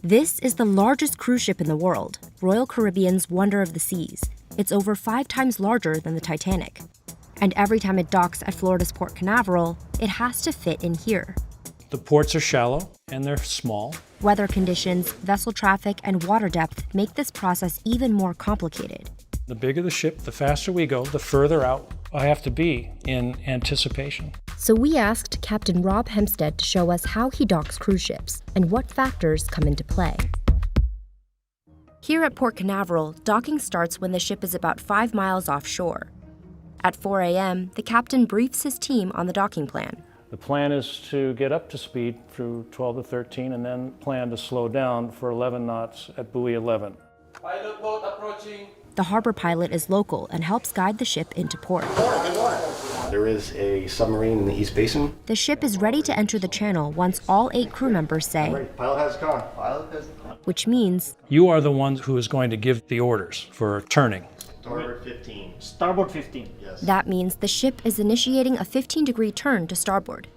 This is the largest cruise ship in the world, Royal Caribbean's Wonder of the Seas. It's over 5 times larger than the Titanic. And every time it docks at Florida's Port Canaveral, it has to fit in here. The ports are shallow and they're small. Weather conditions, vessel traffic, and water depth make this process even more complicated. The bigger the ship, the faster we go, the further out I have to be in anticipation. So we asked Captain Rob Hempstead to show us how he docks cruise ships and what factors come into play. Here at Port Canaveral, docking starts when the ship is about 5 miles offshore. At 4 a.m., the captain briefs his team on the docking plan. The plan is to get up to speed through 12 to 13 and then plan to slow down for 11 knots at buoy 11. Pilot boat approaching. The harbor pilot is local and helps guide the ship into port. There is a submarine in the East Basin. The ship is ready to enter the channel once all 8 crew members say, Pilot has the car. Pilot has the car. which means You are the one who is going to give the orders for turning. Starboard 15. Starboard 15. Yes. that means the ship is initiating a 15-degree turn to starboard.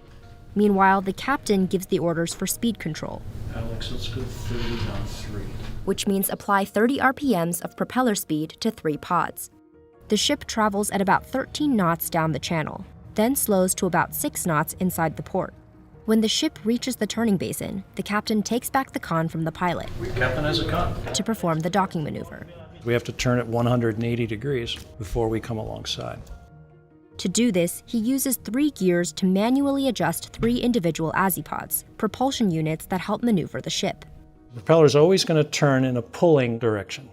Meanwhile, the captain gives the orders for speed control, Alex, let's go 30 on 3. which means apply 30 RPMs of propeller speed to 3 pods. The ship travels at about 13 knots down the channel, then slows to about 6 knots inside the port. When the ship reaches the turning basin, the captain takes back the con from the pilot Captain has a con. to perform the docking maneuver. We have to turn at 180 degrees before we come alongside. To do this, he uses 3 gears to manually adjust 3 individual azipods, propulsion units that help maneuver the ship. The propeller is always going to turn in a pulling direction.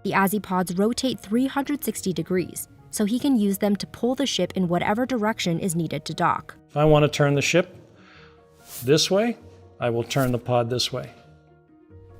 The azipods rotate 360 degrees, so he can use them to pull the ship in whatever direction is needed to dock. If I want to turn the ship this way, I will turn the pod this way.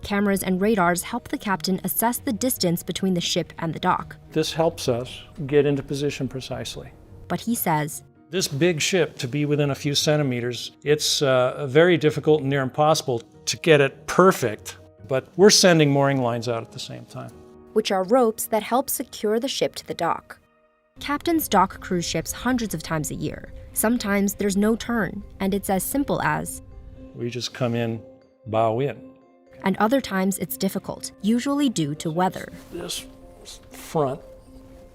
Cameras and radars help the captain assess the distance between the ship and the dock. This helps us get into position precisely. But he says, This big ship, to be within a few centimeters, it's very difficult and near impossible to get it perfect, but we're sending mooring lines out at the same time. which are ropes that help secure the ship to the dock. Captains dock cruise ships hundreds of times a year. Sometimes there's no turn, and it's as simple as, We just come in, bow in. and other times it's difficult, usually due to weather. This front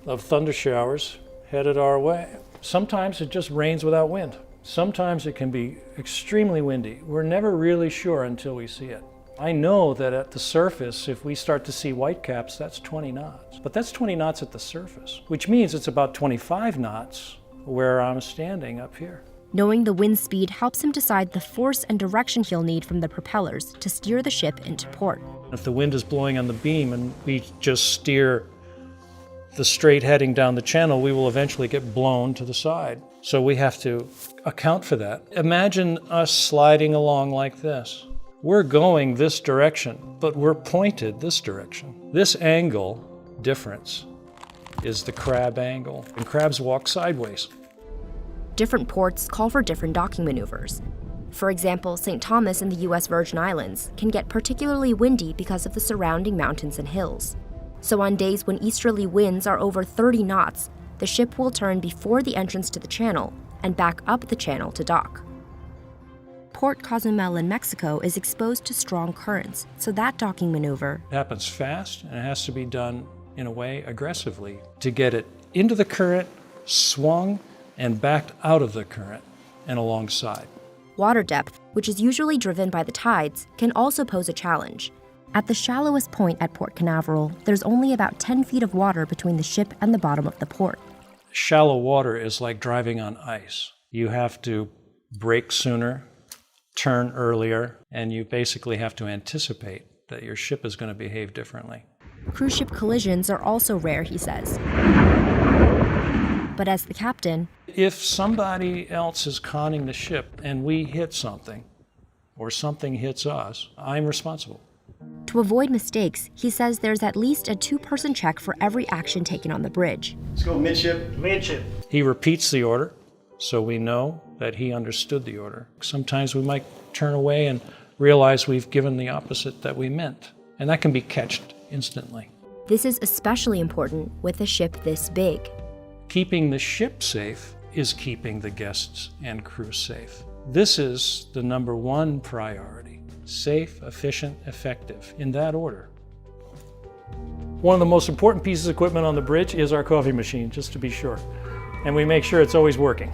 of thunder showers headed our way. Sometimes it just rains without wind. Sometimes it can be extremely windy. We're never really sure until we see it. I know that at the surface, if we start to see whitecaps, that's 20 knots. But that's 20 knots at the surface, which means it's about 25 knots where I'm standing up here. Knowing the wind speed helps him decide the force and direction he'll need from the propellers to steer the ship into port. If the wind is blowing on the beam and we just steer the straight heading down the channel, we will eventually get blown to the side. So we have to account for that. Imagine us sliding along like this. We're going this direction, but we're pointed this direction. This angle difference is the crab angle, and crabs walk sideways. Different ports call for different docking maneuvers. For example, St. Thomas in the U.S. Virgin Islands can get particularly windy because of the surrounding mountains and hills. So on days when easterly winds are over 30 knots, the ship will turn before the entrance to the channel and back up the channel to dock. Port Cozumel in Mexico is exposed to strong currents, so that docking maneuver It happens fast, and it has to be done in a way aggressively to get it into the current, swung, and backed out of the current and alongside. water depth, which is usually driven by the tides, can also pose a challenge. At the shallowest point at Port Canaveral, there's only about 10 feet of water between the ship and the bottom of the port. Shallow water is like driving on ice. You have to brake sooner, turn earlier, and you basically have to anticipate that your ship is going to behave differently. Cruise ship collisions are also rare, he says. But as the captain, If somebody else is conning the ship and we hit something, or something hits us, I'm responsible. to avoid mistakes, he says there's at least a 2-person check for every action taken on the bridge. Let's go midship. Midship. He repeats the order, so we know that he understood the order. Sometimes we might turn away and realize we've given the opposite that we meant, and that can be catched instantly. This is especially important with a ship this big. Keeping the ship safe is keeping the guests and crew safe. This is the number one priority. safe, efficient, effective, in that order. One of the most important pieces of equipment on the bridge is our coffee machine, just to be sure. And we make sure it's always working.